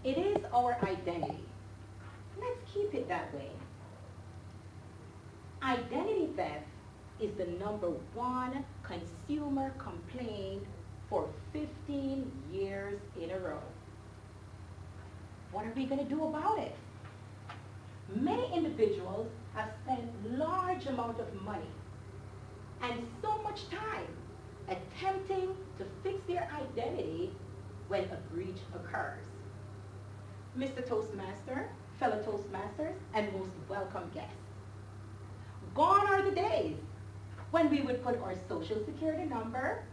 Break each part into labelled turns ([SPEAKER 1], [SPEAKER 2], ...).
[SPEAKER 1] It is our identity. Let's keep it that way. Identity theft is the number one consumer complaint for 15 years in a row. What are we going to do about it? Many individuals have spent large amount of money and so much time attempting to fix their identity when a breach occurs. Mr. Toastmaster, fellow Toastmasters, and most welcome guests. Gone are the days when we would put our social security number,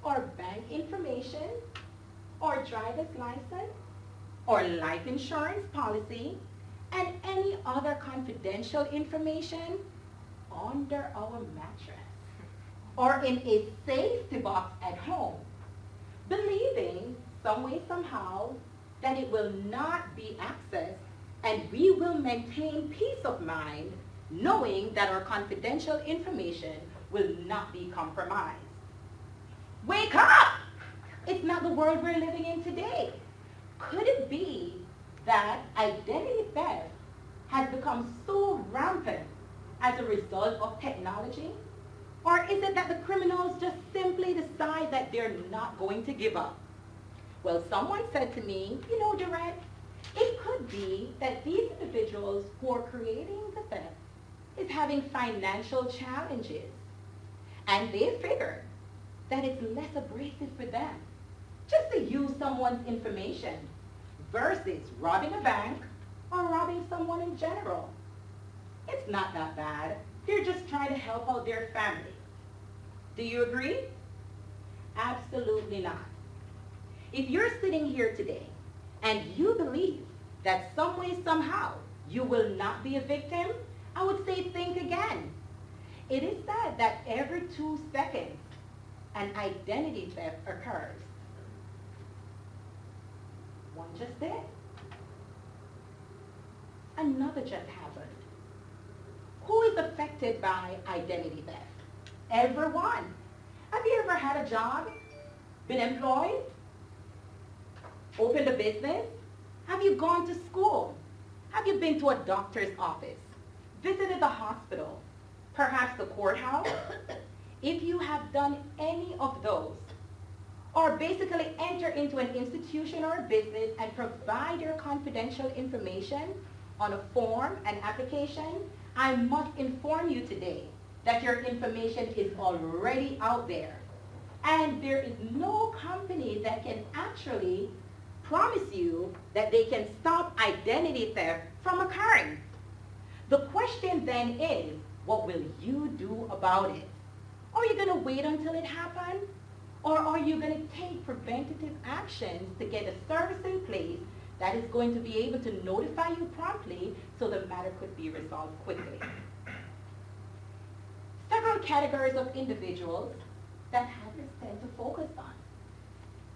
[SPEAKER 1] our bank information, our driver's license, or life insurance policy, and any other confidential information under our mattress or in a safety box at home, believing some way, somehow, that it will not be accessed and we will maintain peace of mind knowing that our confidential information will not be compromised. Wake up! It's not the world we're living in today. Could it be that identity theft has become so rampant as a result of technology? Or is it that the criminals just simply decide that they're not going to give up? Well, someone said to me, you know, Dorrette, it could be that these individuals who are creating the theft is having financial challenges. And they figured that it's less abrasive for them just to use someone's information versus robbing a bank or robbing someone in general. It's not that bad. They're just trying to help out their family. Do you agree? Absolutely not. If you're sitting here today and you believe that some way, somehow, you will not be a victim, I would say think again. It is said that every 2 seconds, an identity theft occurs. One just did. Another just happened. Who is affected by identity theft? Everyone. Have you ever had a job? Been employed? Opened a business? Have you gone to school? Have you been to a doctor's office? Visited the hospital? Perhaps the courthouse? If you have done any of those, or basically enter into an institution or a business and provide your confidential information on a form, an application, I must inform you today that your information is already out there. And there is no company that can actually promise you that they can stop identity theft from occurring. The question then is, what will you do about it? Are you going to wait until it happens? Or are you going to take preventative actions to get a service in place that is going to be able to notify you promptly so the matter could be resolved quickly? Several categories of individuals that hackers tend to focus on.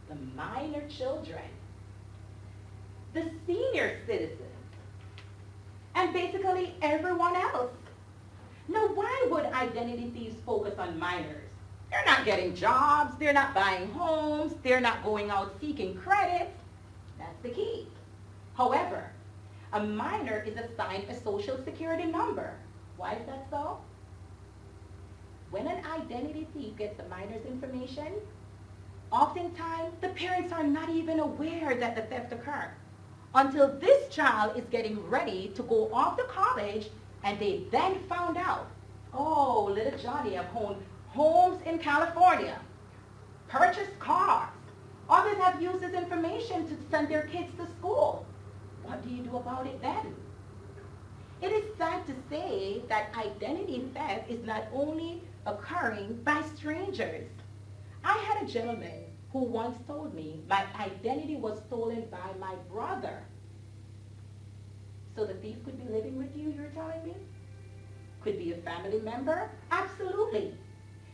[SPEAKER 1] The minor children, the senior citizens, and basically everyone else. Now, why would identity thieves focus on minors? They're not getting jobs, they're not buying homes, they're not going out seeking credit. That's the key. However, a minor is assigned a social security number. Why is that so? When an identity thief gets the minor's information, oftentimes the parents are not even aware that the theft occurred until this child is getting ready to go off to college, and they then found out, oh, little Johnny have owned homes in California, purchased cars. Others have used this information to send their kids to school. What do you do about it then? It is sad to say that identity theft is not only occurring by strangers. I had a gentleman who once told me my identity was stolen by my brother. So the thief could be living with you, you're telling me? Could be a family member? Absolutely.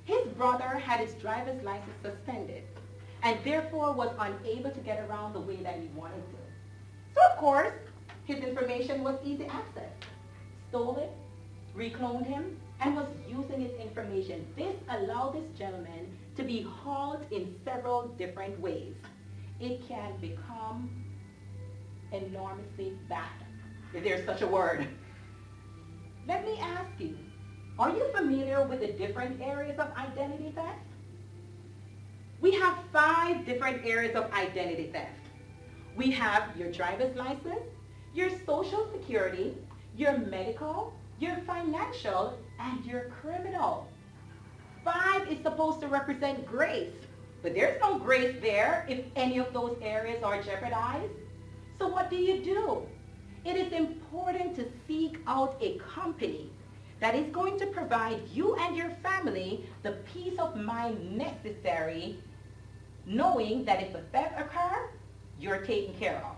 [SPEAKER 1] His brother had his driver's license suspended and therefore was unable to get around the way that he wanted to. So of course, his information was easy access. Stole it, recloned him, and was using his information. This allowed this gentleman to be hauled in several different ways. It can become enormously bad, if there's such a word. Let me ask you, are you familiar with the different areas of identity theft? We have 5 different areas of identity theft. We have your driver's license, your social security, your medical, your financial, and your criminal. 5 is supposed to represent grace, but there's no grace there if any of those areas are jeopardized. So what do? It is important to seek out a company that is going to provide you and your family the peace of mind necessary, knowing that if a theft occurs, you're taken care of.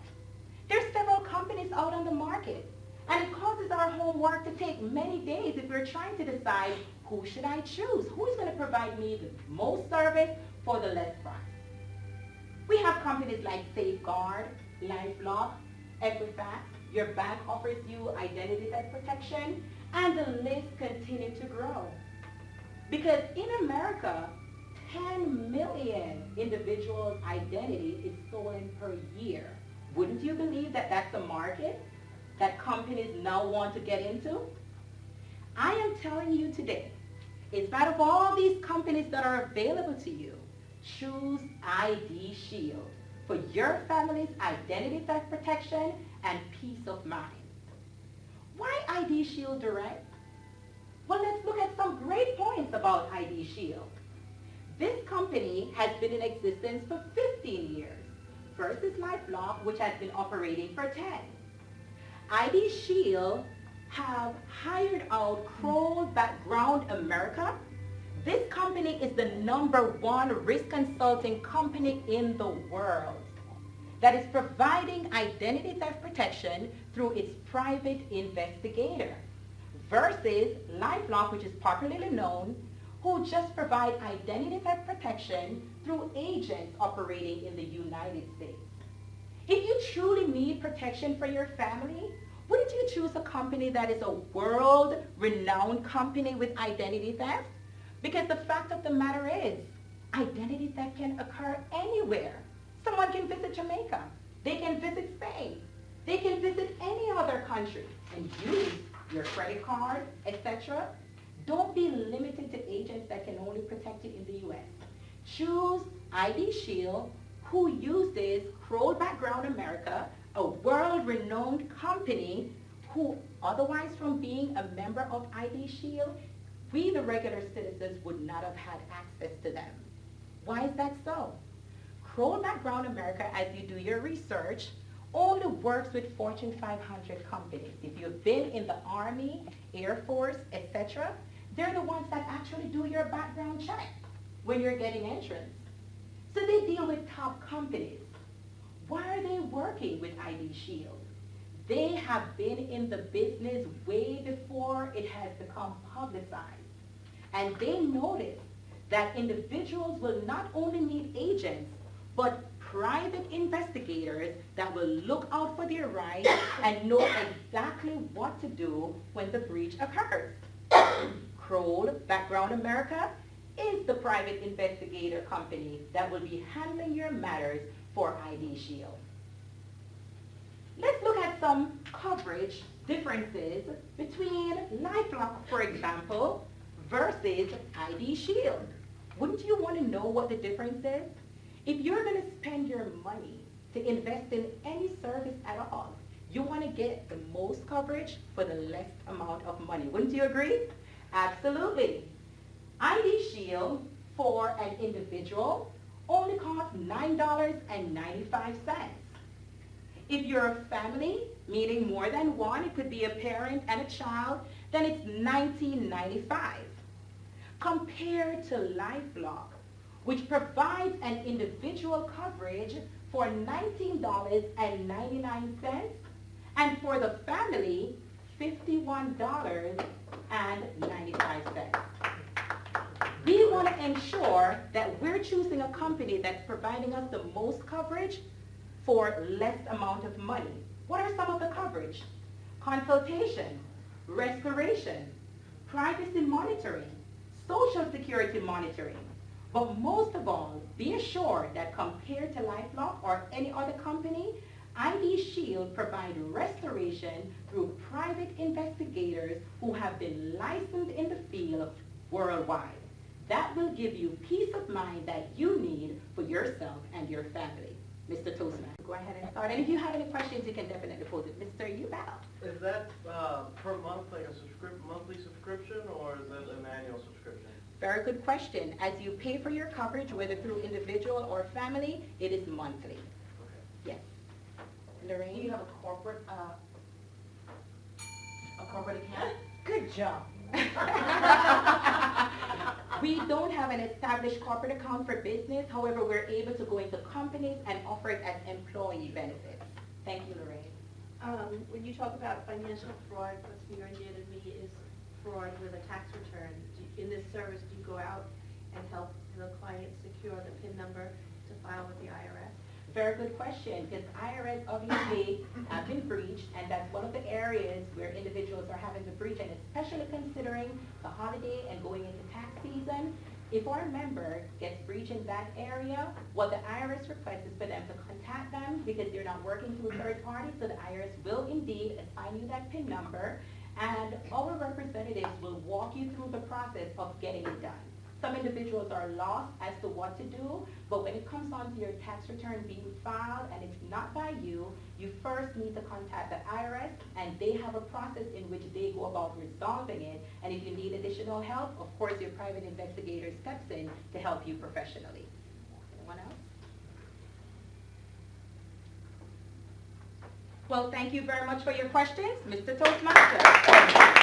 [SPEAKER 1] There's several companies out on the market, and it causes our homework to take many days if we're trying to decide who should I choose, who is going to provide me the most service for the less price. We have companies like Safeguard, LifeLock, Equifax. Your bank offers you identity theft protection, and the list continues to grow. Because in America, 10 million individuals' identity is stolen per year. Wouldn't you believe that that's a market that companies now want to get into? I am telling you today, in spite of all these companies that are available to you, choose ID Shield for your family's identity theft protection and peace of mind. Why ID Shield, Dorrette? Well, let's look at some great points about ID Shield. This company has been in existence for 15 years versus LifeLock, which has been operating for 10. ID Shield have hired out Kroll Background America. This company is the #1 risk consulting company in the world that is providing identity theft protection through its private investigator versus LifeLock, which is popularly known, who just provide identity theft protection through agents operating in the United States. If you truly need protection for your family, wouldn't you choose a company that is a world-renowned company with identity theft? Because the fact of the matter is, identity theft can occur anywhere. Someone can visit Jamaica. They can visit Spain. They can visit any other country and use your credit card, etc. Don't be limited to agents that can only protect you in the U.S. Choose ID Shield, who uses Kroll Background America, a world-renowned company who, otherwise from being a member of ID Shield, we, the regular citizens, would not have had access to them. Why is that so? Kroll Background America, as you do your research, only works with Fortune 500 companies. If you've been in the Army, Air Force, etc., they're the ones that actually do your background check when you're getting entrance. So they deal with top companies. Why are they working with ID Shield? They have been in the business way before it has become publicized. And they noticed that individuals will not only need agents, but private investigators that will look out for their rights and know exactly what to do when the breach occurs. Kroll Background America is the private investigator company that will be handling your matters for ID Shield. Let's look at some coverage differences between LifeLock, for example, versus ID Shield. Wouldn't you want to know what the difference is? If you're going to spend your money to invest in any service at all, you want to get the most coverage for the less amount of money. Wouldn't you agree? Absolutely. ID Shield for an individual only costs $9.95. If you're a family, meaning more than one, it could be a parent and a child, then it's $19.95. Compared to LifeLock, which provides an individual coverage for $19.99, and for the family, $51.95. We want to ensure that we're choosing a company that's providing us the most coverage for less amount of money. What are some of the coverage? Consultation, restoration, privacy monitoring, social security monitoring. But most of all, be assured that compared to LifeLock or any other company, ID Shield provides restoration through private investigators who have been licensed in the field worldwide. That will give you peace of mind that you need for yourself and your family. Mr. Toastmaster, go ahead and start. And if you have any questions, you can definitely pose it. Mr. Ubell.
[SPEAKER 2] Is that per month, like a monthly subscription, or is it an annual subscription?
[SPEAKER 1] Very good question. As you pay for your coverage, whether through individual or family, it is monthly.
[SPEAKER 2] Okay.
[SPEAKER 1] Yes.
[SPEAKER 3] Do
[SPEAKER 1] Lorraine?
[SPEAKER 3] you have a corporate account?
[SPEAKER 1] Good job. We don't have an established corporate account for business. However, we're able to go into companies and offer it as employee benefits. Thank you, Lorraine.
[SPEAKER 3] When you talk about financial fraud, what's near and dear to me is fraud with a tax return. In this service, do you go out and help the client secure the PIN number to file with the IRS?
[SPEAKER 1] Very good question, because IRS obviously have been breached, and that's one of the areas where individuals are having to breach, and especially considering the holiday and going into tax season. If our member gets breached in that area, what the IRS requests is for them to contact them because they're not working through a third party, so the IRS will indeed assign you that PIN number, and our representatives will walk you through the process of getting it done. Some individuals are lost as to what to do, but when it comes on to your tax return being filed and it's not by you, you first need to contact the IRS, and they have a process in which they go about resolving it. And if you need additional help, of course, your private investigator steps in to help you professionally. Anyone else? Well, thank you very much for your questions, Mr. Toastmaster.